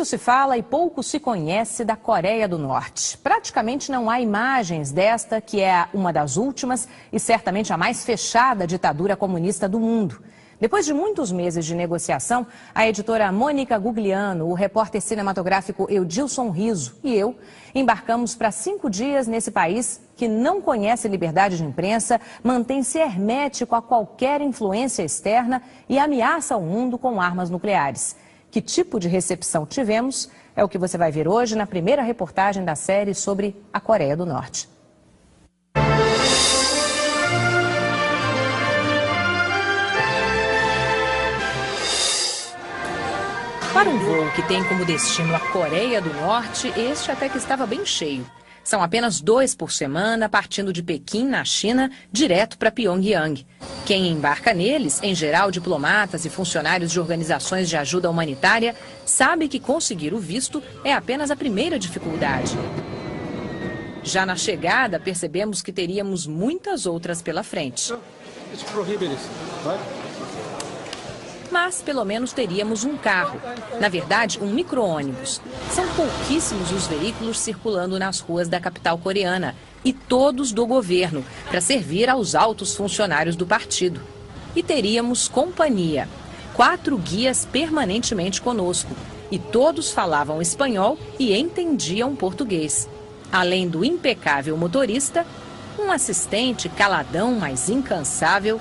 Muito se fala e pouco se conhece da Coreia do Norte. Praticamente não há imagens desta, que é uma das últimas e certamente a mais fechada ditadura comunista do mundo. Depois de muitos meses de negociação, a editora Mônica Gugliano, o repórter cinematográfico Eudilson Riso e eu embarcamos para 5 dias nesse país que não conhece liberdade de imprensa, mantém-se hermético a qualquer influência externa e ameaça o mundo com armas nucleares. Que tipo de recepção tivemos é o que você vai ver hoje na primeira reportagem da série sobre a Coreia do Norte. Para um voo que tem como destino a Coreia do Norte, este até que estava bem cheio. São apenas 2 por semana, partindo de Pequim, na China, direto para Pyongyang. Quem embarca neles, em geral diplomatas e funcionários de organizações de ajuda humanitária, sabe que conseguir o visto é apenas a primeira dificuldade. Já na chegada, percebemos que teríamos muitas outras pela frente. Mas pelo menos teríamos um carro, na verdade um micro-ônibus. São pouquíssimos os veículos circulando nas ruas da capital coreana e todos do governo, para servir aos altos funcionários do partido. E teríamos companhia, 4 guias permanentemente conosco, e todos falavam espanhol e entendiam português. Além do impecável motorista, um assistente caladão, mas incansável,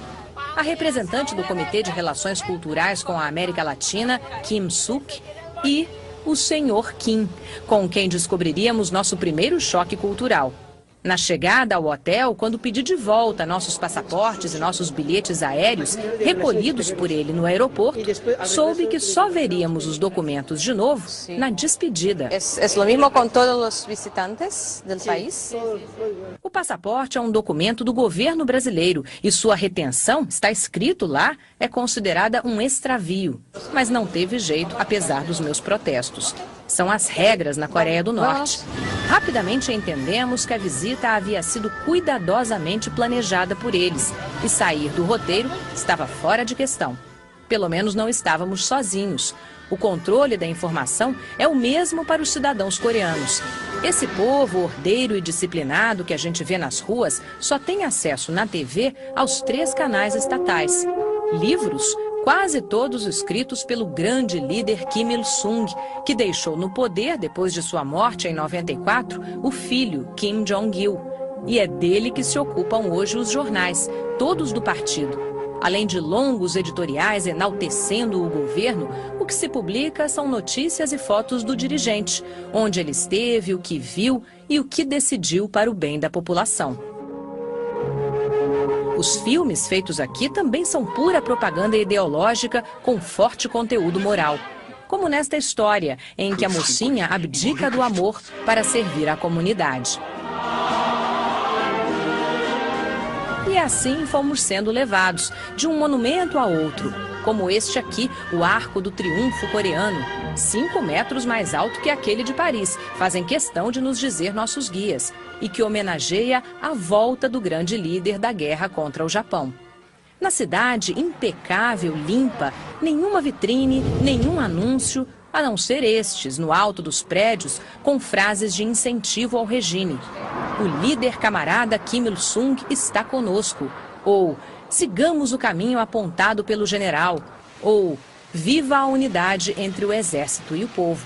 a representante do Comitê de Relações Culturais com a América Latina, Kim Suk, e o Sr. Kim, com quem descobriríamos nosso primeiro choque cultural. Na chegada ao hotel, quando pedi de volta nossos passaportes e nossos bilhetes aéreos, recolhidos por ele no aeroporto, soube que só veríamos os documentos de novo na despedida. É o mesmo com todos os visitantes do país? O passaporte é um documento do governo brasileiro e sua retenção, está escrito lá, é considerada um extravio. Mas não teve jeito, apesar dos meus protestos. São as regras na Coreia do Norte. Rapidamente entendemos que a visita havia sido cuidadosamente planejada por eles e sair do roteiro estava fora de questão. Pelo menos não estávamos sozinhos. O controle da informação é o mesmo para os cidadãos coreanos. Esse povo ordeiro e disciplinado que a gente vê nas ruas só tem acesso na TV aos 3 canais estatais. Livros, quase todos escritos pelo grande líder Kim Il-sung, que deixou no poder, depois de sua morte em 94, o filho Kim Jong-il. E é dele que se ocupam hoje os jornais, todos do partido. Além de longos editoriais enaltecendo o governo, o que se publica são notícias e fotos do dirigente, onde ele esteve, o que viu e o que decidiu para o bem da população. Os filmes feitos aqui também são pura propaganda ideológica com forte conteúdo moral. Como nesta história, em que a mocinha abdica do amor para servir à comunidade. E assim fomos sendo levados, de um monumento a outro, como este aqui, o Arco do Triunfo coreano, 5 metros mais alto que aquele de Paris, fazem questão de nos dizer nossos guias, e que homenageia a volta do grande líder da guerra contra o Japão. Na cidade, impecável, limpa, nenhuma vitrine, nenhum anúncio, a não ser estes, no alto dos prédios, com frases de incentivo ao regime. O líder camarada Kim Il-sung está conosco. Ou, sigamos o caminho apontado pelo general. Ou, viva a unidade entre o exército e o povo.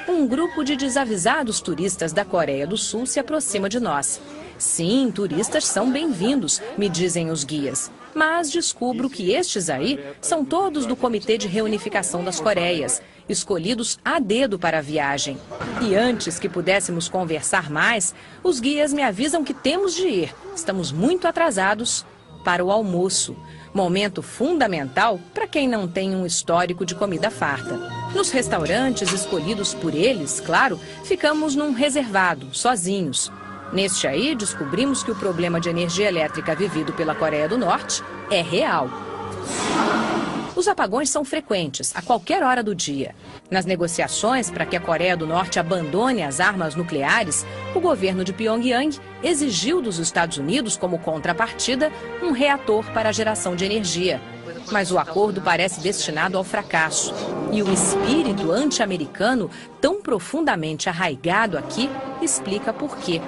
Um grupo de desavisados turistas da Coreia do Sul se aproxima de nós. Sim, turistas são bem-vindos, me dizem os guias. Mas descubro que estes aí são todos do Comitê de Reunificação das Coreias, escolhidos a dedo para a viagem. E antes que pudéssemos conversar mais, os guias me avisam que temos de ir. Estamos muito atrasados para o almoço. Momento fundamental para quem não tem um histórico de comida farta. Nos restaurantes escolhidos por eles, claro, ficamos num reservado, sozinhos. Neste aí, descobrimos que o problema de energia elétrica vivido pela Coreia do Norte é real. Os apagões são frequentes, a qualquer hora do dia. Nas negociações para que a Coreia do Norte abandone as armas nucleares, o governo de Pyongyang exigiu dos Estados Unidos, como contrapartida, um reator para a geração de energia. Mas o acordo parece destinado ao fracasso. E o espírito anti-americano, tão profundamente arraigado aqui, explica por quê.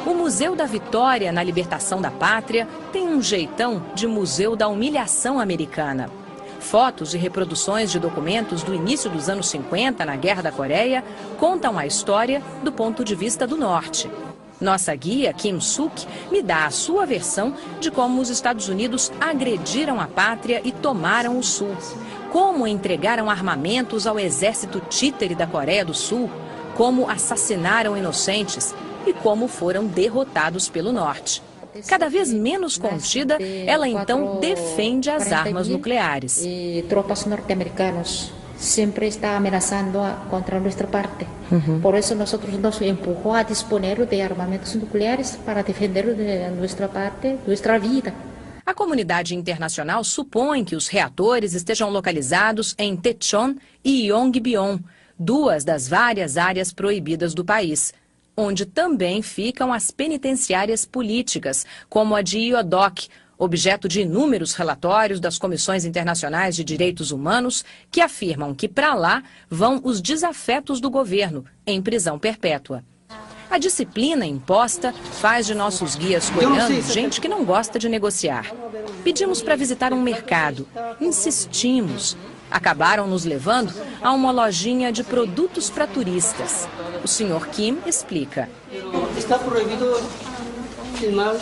O Museu da Vitória na Libertação da Pátria tem um jeitão de Museu da Humilhação Americana. Fotos e reproduções de documentos do início dos anos 50, na Guerra da Coreia, contam a história do ponto de vista do Norte. Nossa guia, Kim Suk, me dá a sua versão de como os Estados Unidos agrediram a pátria e tomaram o Sul. Como entregaram armamentos ao exército títere da Coreia do Sul, como assassinaram inocentes e como foram derrotados pelo Norte. Cada vez menos contida, ela então defende as armas nucleares. Tropas norte-americanas sempre estão ameaçando contra nossa parte. Por isso, nós nos empurrou a dispor de armamentos nucleares para defender nossa parte, nossa vida. A comunidade internacional supõe que os reatores estejam localizados em Daecheon e Yongbyon, duas das várias áreas proibidas do país, onde também ficam as penitenciárias políticas, como a de Iodok, objeto de inúmeros relatórios das comissões internacionais de direitos humanos que afirmam que para lá vão os desafetos do governo, em prisão perpétua. A disciplina imposta faz de nossos guias coreanos gente que não gosta de negociar. Pedimos para visitar um mercado, insistimos. Acabaram nos levando a uma lojinha de produtos para turistas. O Sr. Kim explica. Está proibido filmar,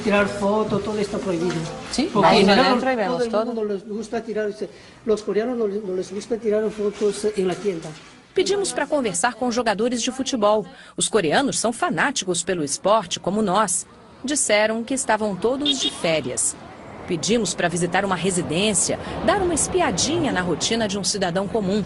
tirar foto, tudo está proibido. Sim, porque ahí todo dentro y vemos todo. el mundo les gusta tirar, los coreanos no les gusta tirar fotos en la tienda. Pedimos para conversar com jogadores de futebol. Os coreanos são fanáticos pelo esporte, como nós. Disseram que estavam todos de férias. Pedimos para visitar uma residência, dar uma espiadinha na rotina de um cidadão comum.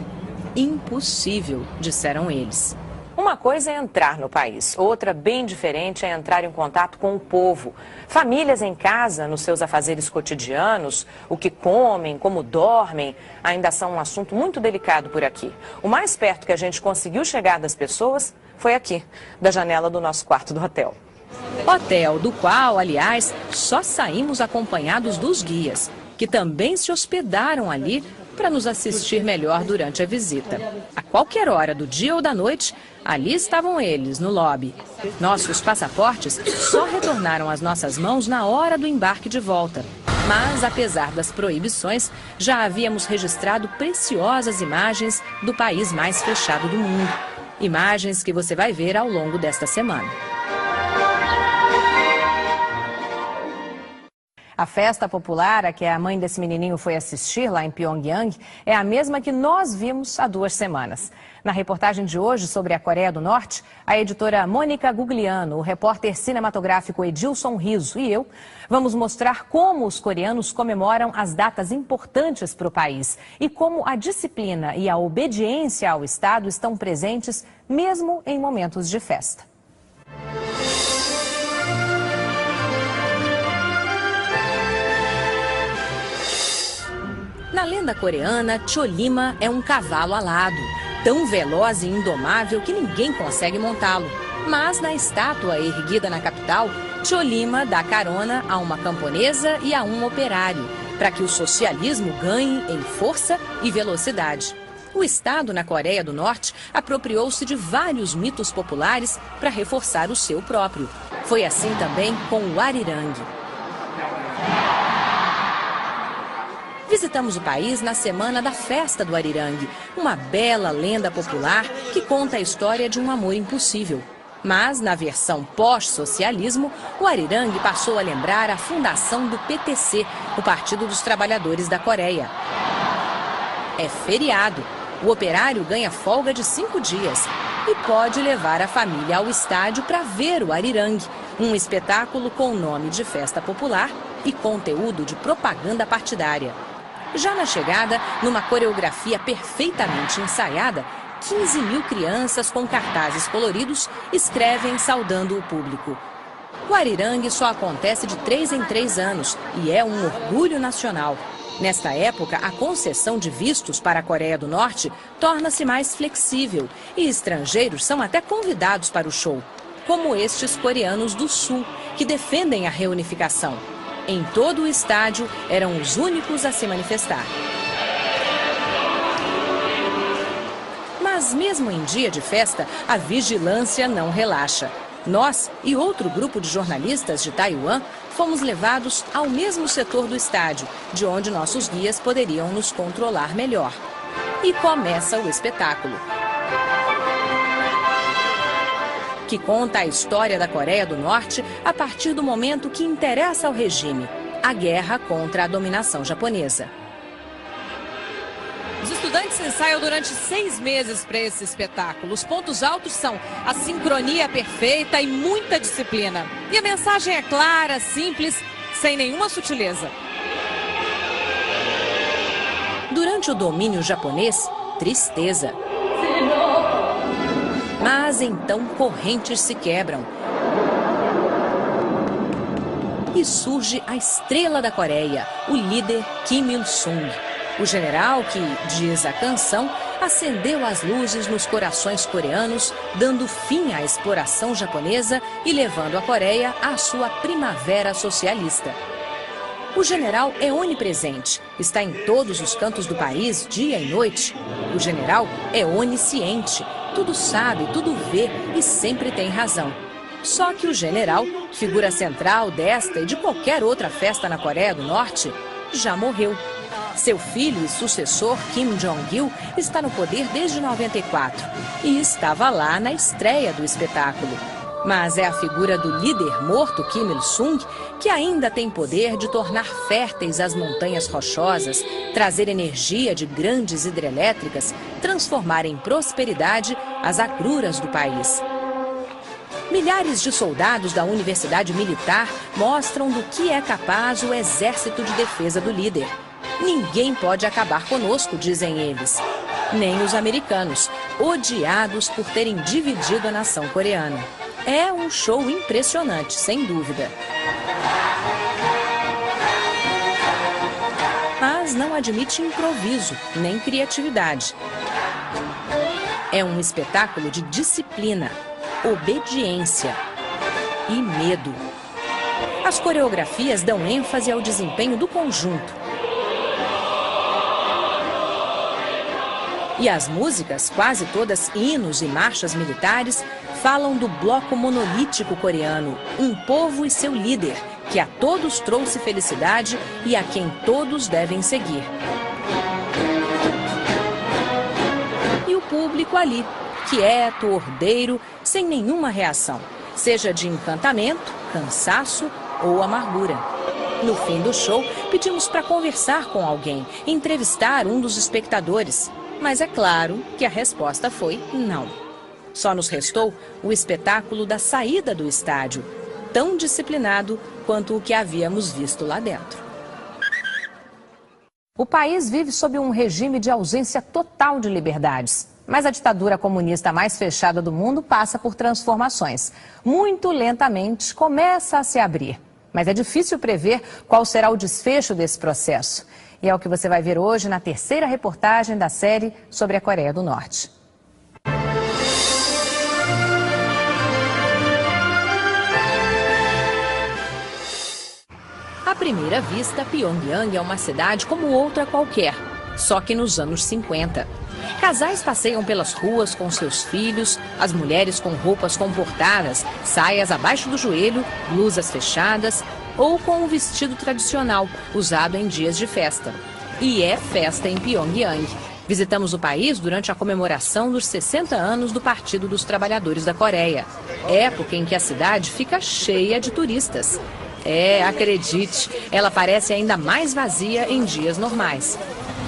Impossível, disseram eles. Uma coisa é entrar no país, outra bem diferente é entrar em contato com o povo. Famílias em casa, nos seus afazeres cotidianos, o que comem, como dormem, ainda são um assunto muito delicado por aqui. O mais perto que a gente conseguiu chegar das pessoas foi aqui, da janela do nosso quarto do hotel. Hotel do qual, aliás, só saímos acompanhados dos guias, que também se hospedaram ali para nos assistir melhor durante a visita. A qualquer hora do dia ou da noite, ali estavam eles, no lobby. Nossos passaportes só retornaram às nossas mãos na hora do embarque de volta. Mas, apesar das proibições, já havíamos registrado preciosas imagens do país mais fechado do mundo. Imagens que você vai ver ao longo desta semana. A festa popular a que a mãe desse menininho foi assistir lá em Pyongyang é a mesma que nós vimos há 2 semanas. Na reportagem de hoje sobre a Coreia do Norte, a editora Mônica Gugliano, o repórter cinematográfico Edilson Riso e eu vamos mostrar como os coreanos comemoram as datas importantes para o país e como a disciplina e a obediência ao Estado estão presentes mesmo em momentos de festa. Na lenda coreana, Cholima é um cavalo alado, tão veloz e indomável que ninguém consegue montá-lo. Mas na estátua erguida na capital, Cholima dá carona a uma camponesa e a um operário, para que o socialismo ganhe em força e velocidade. O Estado na Coreia do Norte apropriou-se de vários mitos populares para reforçar o seu próprio. Foi assim também com o Arirang. Visitamos o país na semana da festa do Arirang, uma bela lenda popular que conta a história de um amor impossível. Mas, na versão pós-socialismo, o Arirang passou a lembrar a fundação do PTC, o Partido dos Trabalhadores da Coreia. É feriado. O operário ganha folga de 5 dias e pode levar a família ao estádio para ver o Arirang, um espetáculo com nome de festa popular e conteúdo de propaganda partidária. Já na chegada, numa coreografia perfeitamente ensaiada, 15.000 crianças com cartazes coloridos escrevem saudando o público. O Arirang só acontece de 3 em 3 anos e é um orgulho nacional. Nesta época, a concessão de vistos para a Coreia do Norte torna-se mais flexível e estrangeiros são até convidados para o show, como estes coreanos do Sul, que defendem a reunificação. Em todo o estádio, eram os únicos a se manifestar. Mas mesmo em dia de festa, a vigilância não relaxa. Nós e outro grupo de jornalistas de Taiwan fomos levados ao mesmo setor do estádio, de onde nossos guias poderiam nos controlar melhor. E começa o espetáculo, que conta a história da Coreia do Norte a partir do momento que interessa ao regime, a guerra contra a dominação japonesa. Os estudantes ensaiam durante 6 meses para esse espetáculo. Os pontos altos são a sincronia perfeita e muita disciplina. E a mensagem é clara, simples, sem nenhuma sutileza. Durante o domínio japonês, tristeza. Mas então correntes se quebram. E surge a estrela da Coreia, o líder Kim Il-sung. O general que, diz a canção, acendeu as luzes nos corações coreanos, dando fim à exploração japonesa e levando a Coreia à sua primavera socialista. O general é onipresente, está em todos os cantos do país, dia e noite. O general é onisciente, tudo sabe, tudo vê e sempre tem razão. Só que o general, figura central desta e de qualquer outra festa na Coreia do Norte, já morreu. Seu filho e sucessor, Kim Jong-il, está no poder desde 94 e estava lá na estreia do espetáculo. Mas é a figura do líder morto, Kim Il-sung, que ainda tem poder de tornar férteis as montanhas rochosas, trazer energia de grandes hidrelétricas, transformar em prosperidade as agruras do país. Milhares de soldados da Universidade Militar mostram do que é capaz o Exército de Defesa do líder. Ninguém pode acabar conosco, dizem eles. Nem os americanos, odiados por terem dividido a nação coreana. É um show impressionante, sem dúvida. Mas não admite improviso, nem criatividade. É um espetáculo de disciplina, obediência e medo. As coreografias dão ênfase ao desempenho do conjunto. E as músicas, quase todas hinos e marchas militares, falam do bloco monolítico coreano, um povo e seu líder, que a todos trouxe felicidade e a quem todos devem seguir. E o público ali, quieto, ordeiro, sem nenhuma reação, seja de encantamento, cansaço ou amargura. No fim do show, pedimos para conversar com alguém, entrevistar um dos espectadores. Mas é claro que a resposta foi não. Só nos restou o espetáculo da saída do estádio, tão disciplinado quanto o que havíamos visto lá dentro. O país vive sob um regime de ausência total de liberdades. Mas a ditadura comunista mais fechada do mundo passa por transformações. Muito lentamente começa a se abrir. Mas é difícil prever qual será o desfecho desse processo. E é o que você vai ver hoje na terceira reportagem da série sobre a Coreia do Norte. À primeira vista, Pyongyang é uma cidade como outra qualquer, só que nos anos 50. Casais passeiam pelas ruas com seus filhos, as mulheres com roupas comportadas, saias abaixo do joelho, blusas fechadas ou com um vestido tradicional, usado em dias de festa. E é festa em Pyongyang. Visitamos o país durante a comemoração dos 60 anos do Partido dos Trabalhadores da Coreia, época em que a cidade fica cheia de turistas. Acredite, ela parece ainda mais vazia em dias normais.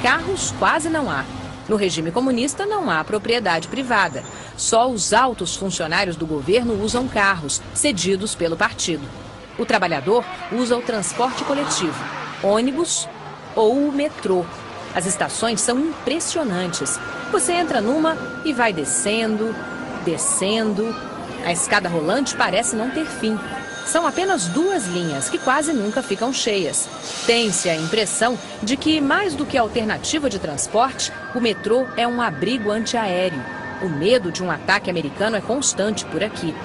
Carros quase não há. No regime comunista não há propriedade privada. Só os altos funcionários do governo usam carros, cedidos pelo partido. O trabalhador usa o transporte coletivo, ônibus ou o metrô. As estações são impressionantes. Você entra numa e vai descendo, descendo. A escada rolante parece não ter fim. São apenas 2 linhas que quase nunca ficam cheias. Tem-se a impressão de que, mais do que alternativa de transporte, o metrô é um abrigo antiaéreo. O medo de um ataque americano é constante por aqui.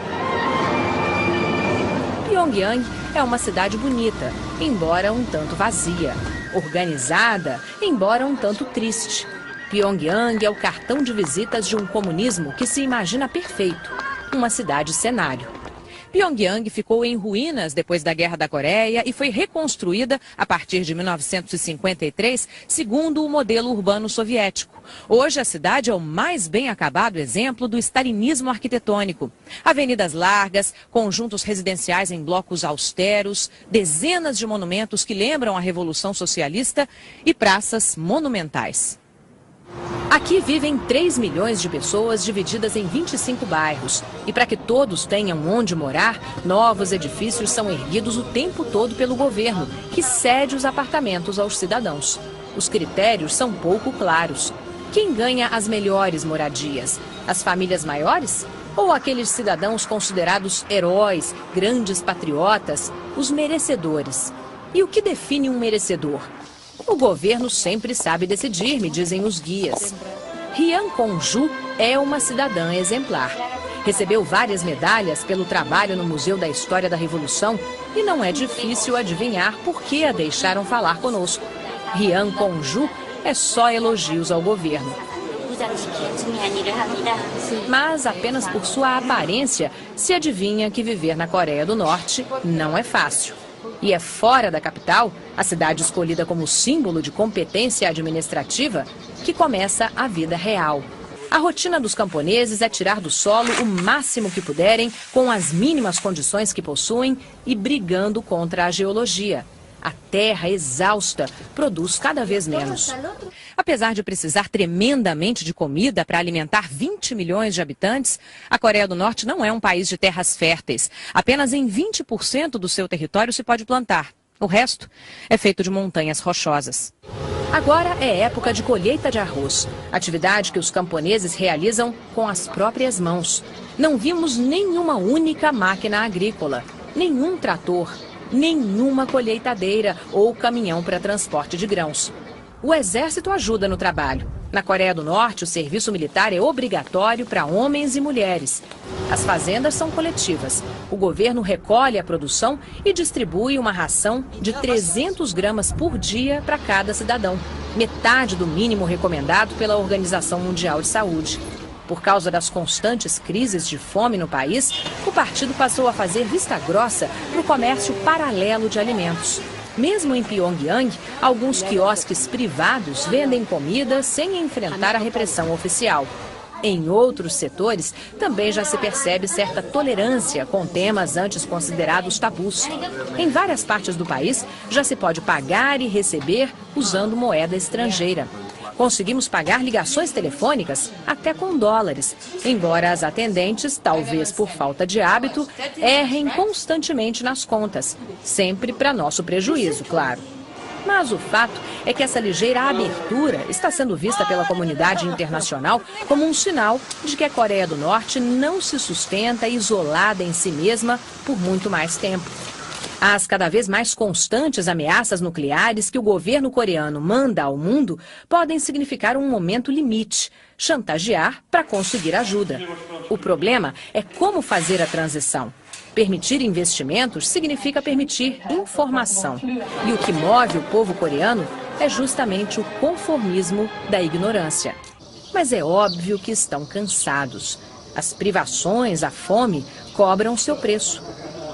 Pyongyang é uma cidade bonita, embora um tanto vazia. Organizada, embora um tanto triste. Pyongyang é o cartão de visitas de um comunismo que se imagina perfeito, uma cidade cenário. Pyongyang ficou em ruínas depois da Guerra da Coreia e foi reconstruída a partir de 1953, segundo o modelo urbano soviético. Hoje a cidade é o mais bem acabado exemplo do stalinismo arquitetônico. Avenidas largas, conjuntos residenciais em blocos austeros, dezenas de monumentos que lembram a Revolução Socialista e praças monumentais. Aqui vivem 3 milhões de pessoas divididas em 25 bairros. E para que todos tenham onde morar, novos edifícios são erguidos o tempo todo pelo governo, que cede os apartamentos aos cidadãos. Os critérios são pouco claros. Quem ganha as melhores moradias? As famílias maiores? Ou aqueles cidadãos considerados heróis, grandes patriotas, os merecedores? E o que define um merecedor? O governo sempre sabe decidir, me dizem os guias. Rian Kong-ju é uma cidadã exemplar. Recebeu várias medalhas pelo trabalho no Museu da História da Revolução e não é difícil adivinhar por que a deixaram falar conosco. Rian Kong-ju é só elogios ao governo. Mas apenas por sua aparência se adivinha que viver na Coreia do Norte não é fácil. E é fora da capital, a cidade escolhida como símbolo de competência administrativa, que começa a vida real. A rotina dos camponeses é tirar do solo o máximo que puderem, com as mínimas condições que possuem e brigando contra a geologia. A terra exausta produz cada vez menos. Apesar de precisar tremendamente de comida para alimentar 20 milhões de habitantes, a Coreia do Norte não é um país de terras férteis. Apenas em 20% do seu território se pode plantar. O resto é feito de montanhas rochosas. Agora é época de colheita de arroz, atividade que os camponeses realizam com as próprias mãos. Não vimos nenhuma única máquina agrícola, nenhum trator, nenhuma colheitadeira ou caminhão para transporte de grãos. O exército ajuda no trabalho. Na Coreia do Norte, o serviço militar é obrigatório para homens e mulheres. As fazendas são coletivas. O governo recolhe a produção e distribui uma ração de 300 gramas por dia para cada cidadão, metade do mínimo recomendado pela Organização Mundial de Saúde. Por causa das constantes crises de fome no país, o partido passou a fazer vista grossa para o comércio paralelo de alimentos. Mesmo em Pyongyang, alguns quiosques privados vendem comida sem enfrentar a repressão oficial. Em outros setores, também já se percebe certa tolerância com temas antes considerados tabus. Em várias partes do país, já se pode pagar e receber usando moeda estrangeira. Conseguimos pagar ligações telefônicas até com dólares, embora as atendentes, talvez por falta de hábito, errem constantemente nas contas, sempre para nosso prejuízo, claro. Mas o fato é que essa ligeira abertura está sendo vista pela comunidade internacional como um sinal de que a Coreia do Norte não se sustenta isolada em si mesma por muito mais tempo. As cada vez mais constantes ameaças nucleares que o governo coreano manda ao mundo podem significar um momento limite, chantagear para conseguir ajuda. O problema é como fazer a transição. Permitir investimentos significa permitir informação. E o que move o povo coreano é justamente o conformismo da ignorância. Mas é óbvio que estão cansados. As privações, a fome, cobram seu preço.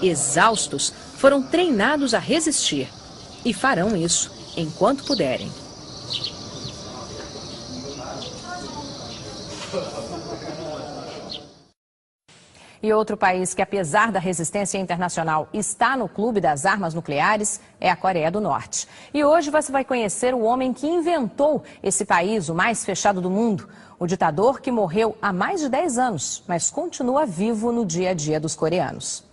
Exaustos, foram treinados a resistir e farão isso enquanto puderem. E outro país que, apesar da resistência internacional, está no clube das armas nucleares é a Coreia do Norte. E hoje você vai conhecer o homem que inventou esse país, o mais fechado do mundo. O ditador que morreu há mais de 10 anos, mas continua vivo no dia a dia dos coreanos.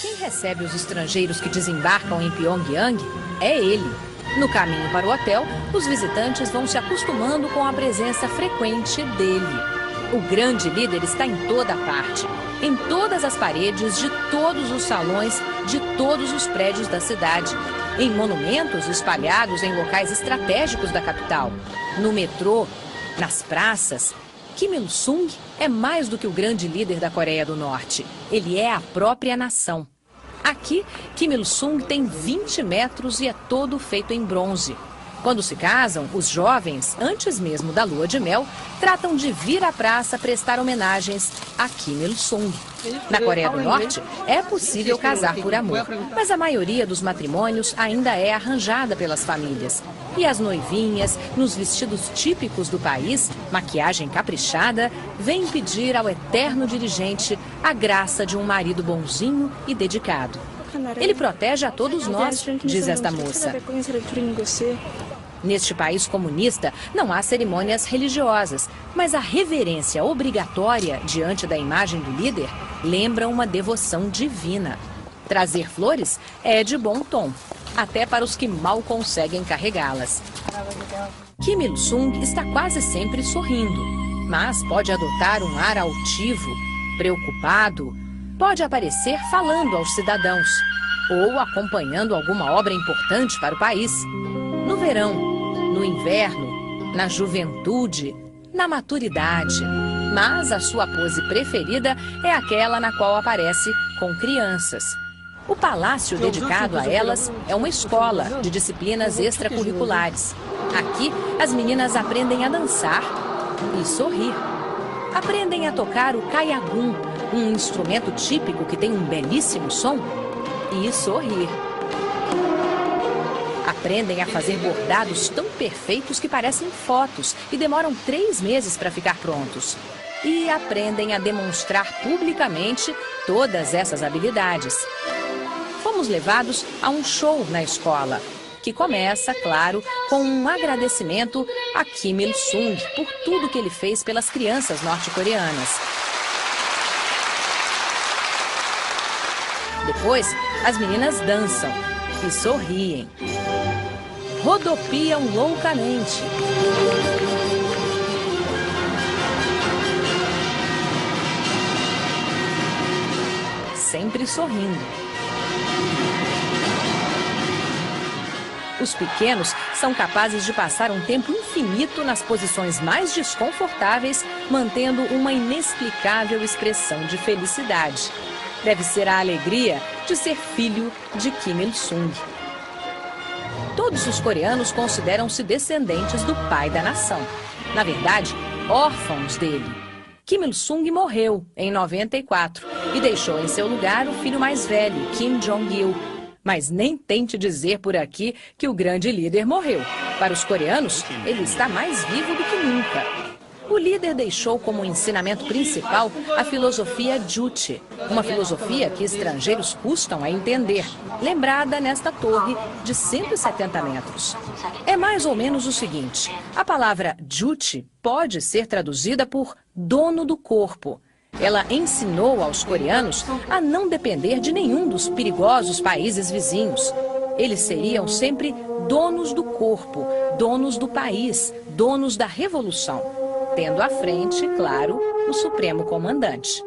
Quem recebe os estrangeiros que desembarcam em Pyongyang é ele. No caminho para o hotel, os visitantes vão se acostumando com a presença frequente dele. O grande líder está em toda parte, em todas as paredes de todos os salões de todos os prédios da cidade, em monumentos espalhados em locais estratégicos da capital, no metrô, nas praças. Kim Il-sung é mais do que o grande líder da Coreia do Norte. Ele é a própria nação. Aqui, Kim Il-sung tem 20 metros e é todo feito em bronze. Quando se casam, os jovens, antes mesmo da lua de mel, tratam de vir à praça prestar homenagens a Kim Il-sung. Na Coreia do Norte, é possível casar por amor, mas a maioria dos matrimônios ainda é arranjada pelas famílias. E as noivinhas, nos vestidos típicos do país, maquiagem caprichada, vêm pedir ao eterno dirigente a graça de um marido bonzinho e dedicado. Ele protege a todos nós, diz esta moça. Neste país comunista, não há cerimônias religiosas, mas a reverência obrigatória diante da imagem do líder lembra uma devoção divina. Trazer flores é de bom tom, até para os que mal conseguem carregá-las. Kim Il-sung está quase sempre sorrindo, mas pode adotar um ar altivo, preocupado, pode aparecer falando aos cidadãos ou acompanhando alguma obra importante para o país. No verão, no inverno, na juventude, na maturidade. Mas a sua pose preferida é aquela na qual aparece com crianças. O palácio dedicado a elas é uma escola de disciplinas extracurriculares. Aqui, as meninas aprendem a dançar e sorrir. Aprendem a tocar o caiagum, um instrumento típico que tem um belíssimo som, e sorrir. Aprendem a fazer bordados tão perfeitos que parecem fotos e demoram 3 meses para ficar prontos. E aprendem a demonstrar publicamente todas essas habilidades. Fomos levados a um show na escola, que começa, claro, com um agradecimento a Kim Il-sung por tudo que ele fez pelas crianças norte-coreanas. Depois, as meninas dançam e sorriem. Rodopiam loucamente. Sempre sorrindo. Os pequenos são capazes de passar um tempo infinito nas posições mais desconfortáveis, mantendo uma inexplicável expressão de felicidade. Deve ser a alegria de ser filho de Kim Il-sung. Todos os coreanos consideram-se descendentes do pai da nação. Na verdade, órfãos dele. Kim Il-sung morreu em 94 e deixou em seu lugar o filho mais velho, Kim Jong-il. Mas nem tente dizer por aqui que o grande líder morreu. Para os coreanos, ele está mais vivo do que nunca. O líder deixou como ensinamento principal a filosofia Juche, uma filosofia que estrangeiros custam a entender, lembrada nesta torre de 170 metros. É mais ou menos o seguinte: a palavra Juche pode ser traduzida por dono do corpo. Ela ensinou aos coreanos a não depender de nenhum dos perigosos países vizinhos. Eles seriam sempre donos do corpo, donos do país, donos da revolução, tendo à frente, claro, o supremo comandante.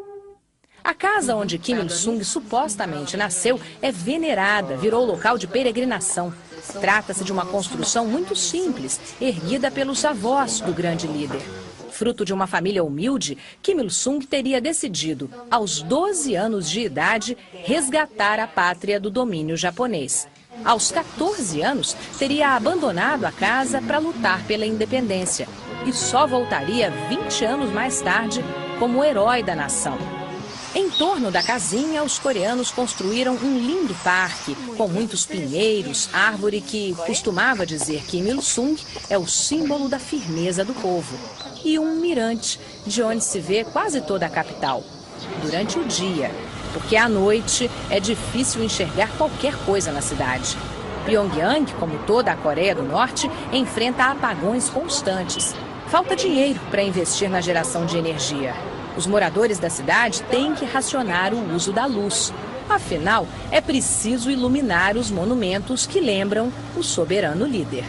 A casa onde Kim Il-sung supostamente nasceu é venerada, virou local de peregrinação. Trata-se de uma construção muito simples, erguida pelos avós do grande líder. Fruto de uma família humilde, Kim Il-sung teria decidido, aos 12 anos de idade, resgatar a pátria do domínio japonês. Aos 14 anos, teria abandonado a casa para lutar pela independência e só voltaria 20 anos mais tarde como herói da nação. Em torno da casinha, os coreanos construíram um lindo parque, com muitos pinheiros, árvore que, costumava dizer Kim Il-sung, é o símbolo da firmeza do povo, e um mirante, de onde se vê quase toda a capital, durante o dia, porque à noite é difícil enxergar qualquer coisa na cidade. Pyongyang, como toda a Coreia do Norte, enfrenta apagões constantes. Falta dinheiro para investir na geração de energia. Os moradores da cidade têm que racionar o uso da luz. Afinal, é preciso iluminar os monumentos que lembram o soberano líder.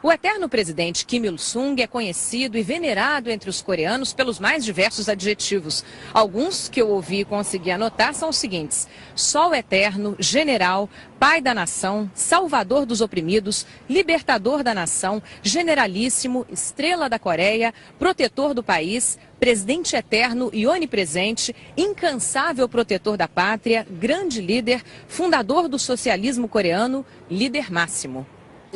O eterno presidente Kim Il-sung é conhecido e venerado entre os coreanos pelos mais diversos adjetivos. Alguns que eu ouvi e consegui anotar são os seguintes: Sol eterno, general, pai da nação, salvador dos oprimidos, libertador da nação, generalíssimo, estrela da Coreia, protetor do país, presidente eterno e onipresente, incansável protetor da pátria, grande líder, fundador do socialismo coreano, líder máximo.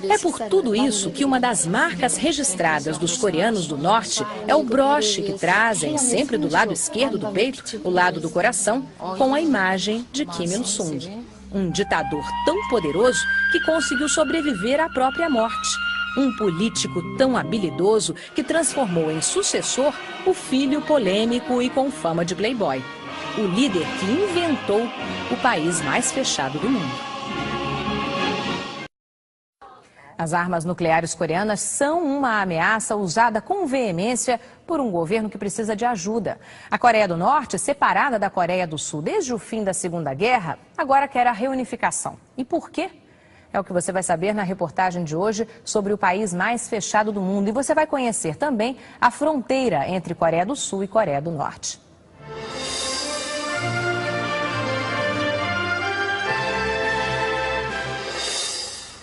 É por tudo isso que uma das marcas registradas dos coreanos do norte é o broche que trazem sempre do lado esquerdo do peito, o lado do coração, com a imagem de Kim Il-sung. Um ditador tão poderoso que conseguiu sobreviver à própria morte. Um político tão habilidoso que transformou em sucessor o filho polêmico e com fama de playboy. O líder que inventou o país mais fechado do mundo. As armas nucleares coreanas são uma ameaça usada com veemência por um governo que precisa de ajuda. A Coreia do Norte, separada da Coreia do Sul desde o fim da Segunda Guerra, agora quer a reunificação. E por quê? É o que você vai saber na reportagem de hoje sobre o país mais fechado do mundo. E você vai conhecer também a fronteira entre Coreia do Sul e Coreia do Norte.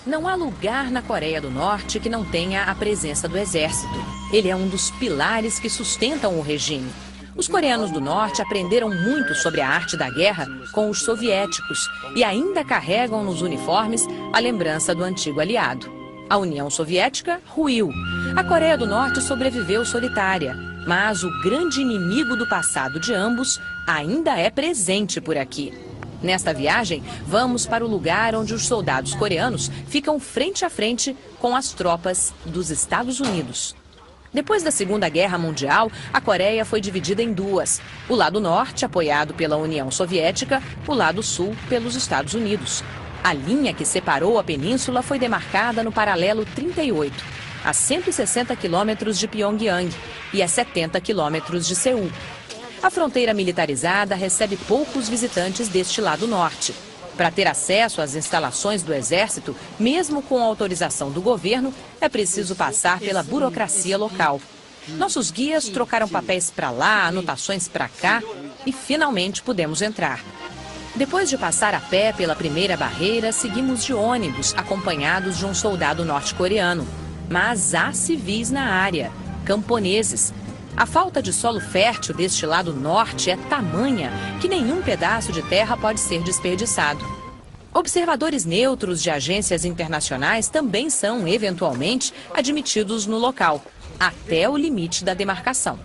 Não há lugar na Coreia do Norte que não tenha a presença do exército. Ele é um dos pilares que sustentam o regime. Os coreanos do Norte aprenderam muito sobre a arte da guerra com os soviéticos e ainda carregam nos uniformes a lembrança do antigo aliado. A União Soviética ruiu. A Coreia do Norte sobreviveu solitária, mas o grande inimigo do passado de ambos ainda é presente por aqui. Nesta viagem, vamos para o lugar onde os soldados coreanos ficam frente a frente com as tropas dos Estados Unidos. Depois da Segunda Guerra Mundial, a Coreia foi dividida em duas. O lado norte, apoiado pela União Soviética, o lado sul, pelos Estados Unidos. A linha que separou a península foi demarcada no paralelo 38, a 160 quilômetros de Pyongyang e a 70 quilômetros de Seul. A fronteira militarizada recebe poucos visitantes deste lado norte. Para ter acesso às instalações do Exército, mesmo com autorização do governo, é preciso passar pela burocracia local. Nossos guias trocaram papéis para lá, anotações para cá e finalmente pudemos entrar. Depois de passar a pé pela primeira barreira, seguimos de ônibus, acompanhados de um soldado norte-coreano. Mas há civis na área, camponeses. A falta de solo fértil deste lado norte é tamanha que nenhum pedaço de terra pode ser desperdiçado. Observadores neutros de agências internacionais também são, eventualmente, admitidos no local, até o limite da demarcação.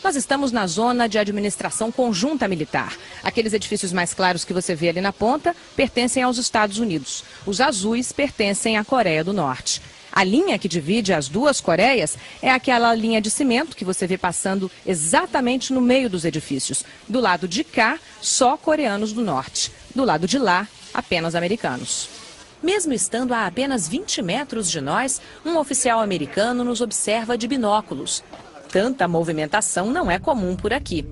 Nós estamos na zona de administração conjunta militar. Aqueles edifícios mais claros que você vê ali na ponta pertencem aos Estados Unidos. Os azuis pertencem à Coreia do Norte. A linha que divide as duas Coreias é aquela linha de cimento que você vê passando exatamente no meio dos edifícios. Do lado de cá, só coreanos do norte. Do lado de lá, apenas americanos. Mesmo estando a apenas 20 metros de nós, um oficial americano nos observa de binóculos. Tanta movimentação não é comum por aqui.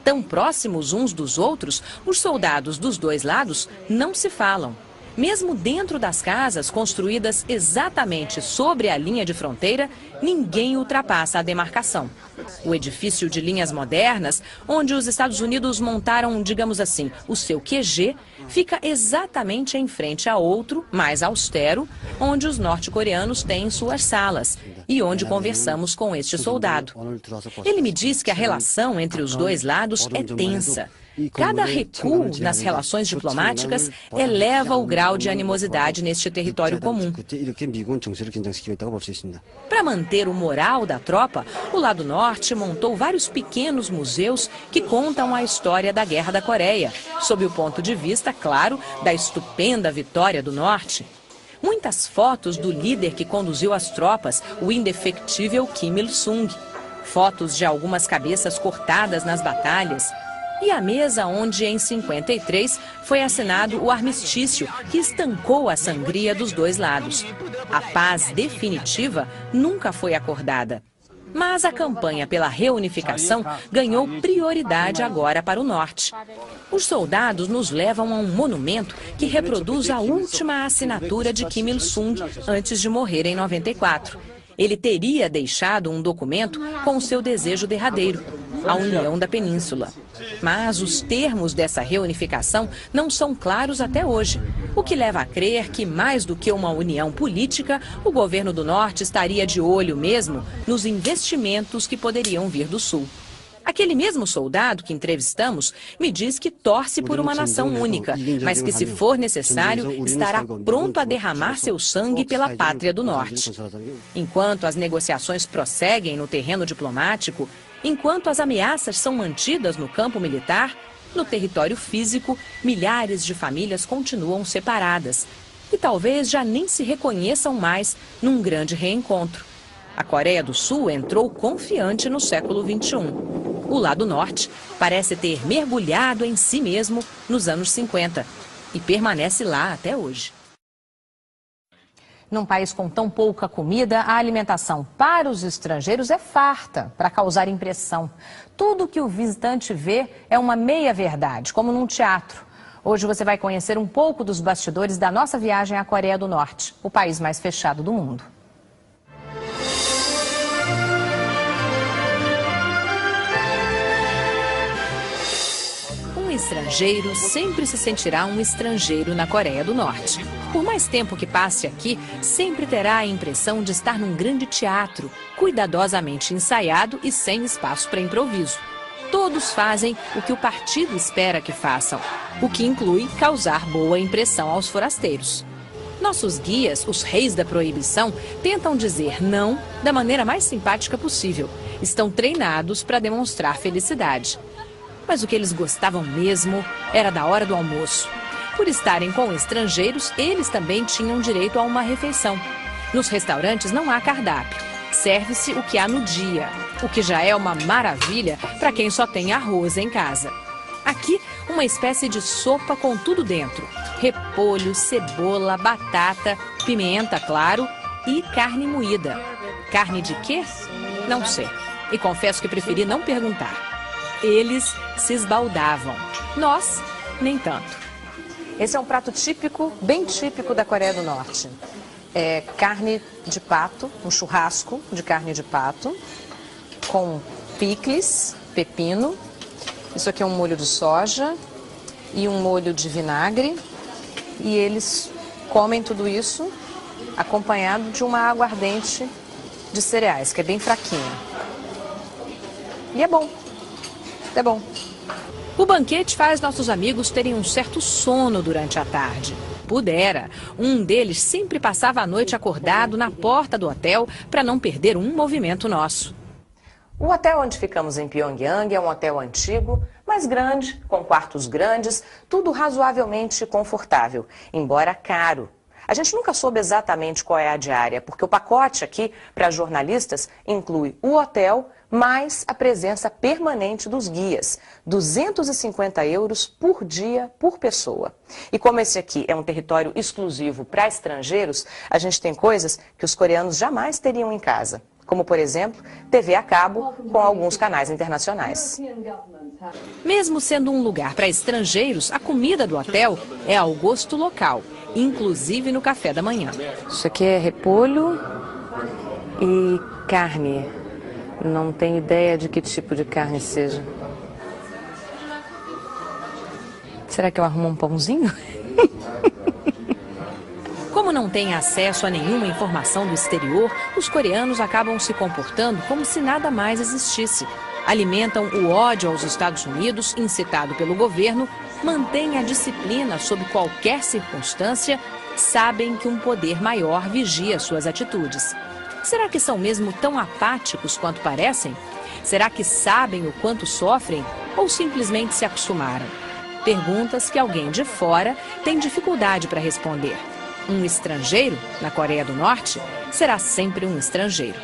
Tão próximos uns dos outros, os soldados dos dois lados não se falam. Mesmo dentro das casas construídas exatamente sobre a linha de fronteira, ninguém ultrapassa a demarcação. O edifício de linhas modernas, onde os Estados Unidos montaram, digamos assim, o seu QG, fica exatamente em frente a outro, mais austero, onde os norte-coreanos têm suas salas e onde conversamos com este soldado. Ele me diz que a relação entre os dois lados é tensa. Cada recuo nas relações diplomáticas eleva o grau de animosidade neste território comum. Para manter o moral da tropa, o lado norte montou vários pequenos museus que contam a história da Guerra da Coreia, sob o ponto de vista, claro, da estupenda vitória do norte. Muitas fotos do líder que conduziu as tropas, o indefectível Kim Il-sung. Fotos de algumas cabeças cortadas nas batalhas. E a mesa onde, em 53, foi assinado o armistício que estancou a sangria dos dois lados. A paz definitiva nunca foi acordada. Mas a campanha pela reunificação ganhou prioridade agora para o norte. Os soldados nos levam a um monumento que reproduz a última assinatura de Kim Il-sung antes de morrer em 94. Ele teria deixado um documento com o seu desejo derradeiro, a união da península. Mas os termos dessa reunificação não são claros até hoje, o que leva a crer que, mais do que uma união política, o governo do norte estaria de olho mesmo nos investimentos que poderiam vir do sul. Aquele mesmo soldado que entrevistamos me diz que torce por uma nação única, mas que, se for necessário, estará pronto a derramar seu sangue pela pátria do norte. Enquanto as negociações prosseguem no terreno diplomático, enquanto as ameaças são mantidas no campo militar, no território físico, milhares de famílias continuam separadas e talvez já nem se reconheçam mais num grande reencontro. A Coreia do Sul entrou confiante no século XXI. O lado norte parece ter mergulhado em si mesmo nos anos 50 e permanece lá até hoje. Num país com tão pouca comida, a alimentação para os estrangeiros é farta para causar impressão. Tudo que o visitante vê é uma meia-verdade, como num teatro. Hoje você vai conhecer um pouco dos bastidores da nossa viagem à Coreia do Norte, o país mais fechado do mundo. Um estrangeiro sempre se sentirá um estrangeiro na Coreia do Norte. Por mais tempo que passe aqui, sempre terá a impressão de estar num grande teatro, cuidadosamente ensaiado e sem espaço para improviso. Todos fazem o que o partido espera que façam, o que inclui causar boa impressão aos forasteiros. Nossos guias, os reis da proibição, tentam dizer não da maneira mais simpática possível. Estão treinados para demonstrar felicidade. Mas o que eles gostavam mesmo era da hora do almoço. Por estarem com estrangeiros, eles também tinham direito a uma refeição. Nos restaurantes não há cardápio. Serve-se o que há no dia, o que já é uma maravilha para quem só tem arroz em casa. Aqui, uma espécie de sopa com tudo dentro. Repolho, cebola, batata, pimenta, claro, e carne moída. Carne de quê? Não sei. E confesso que preferi não perguntar. Eles se esbaldavam. Nós, nem tanto. Esse é um prato típico, bem típico da Coreia do Norte. É carne de pato, um churrasco de carne de pato, com picles, pepino. Isso aqui é um molho de soja e um molho de vinagre. E eles comem tudo isso acompanhado de uma aguardente de cereais, que é bem fraquinha. E é bom. É bom. O banquete faz nossos amigos terem um certo sono durante a tarde. Pudera. Um deles sempre passava a noite acordado na porta do hotel para não perder um movimento nosso. O hotel onde ficamos em Pyongyang é um hotel antigo, mas grande, com quartos grandes, tudo razoavelmente confortável, embora caro. A gente nunca soube exatamente qual é a diária, porque o pacote aqui para jornalistas inclui o hotel mais a presença permanente dos guias, 250 € por dia por pessoa. E como esse aqui é um território exclusivo para estrangeiros, a gente tem coisas que os coreanos jamais teriam em casa, como, por exemplo, TV a cabo com alguns canais internacionais. Mesmo sendo um lugar para estrangeiros, a comida do hotel é ao gosto local, inclusive no café da manhã. Isso aqui é repolho e carne. Não tenho ideia de que tipo de carne seja. Será que eu arrumo um pãozinho? Como não têm acesso a nenhuma informação do exterior, os coreanos acabam se comportando como se nada mais existisse. Alimentam o ódio aos Estados Unidos, incitado pelo governo, mantêm a disciplina sob qualquer circunstância, sabem que um poder maior vigia suas atitudes. Será que são mesmo tão apáticos quanto parecem? Será que sabem o quanto sofrem ou simplesmente se acostumaram? Perguntas que alguém de fora tem dificuldade para responder. Um estrangeiro, na Coreia do Norte, será sempre um estrangeiro.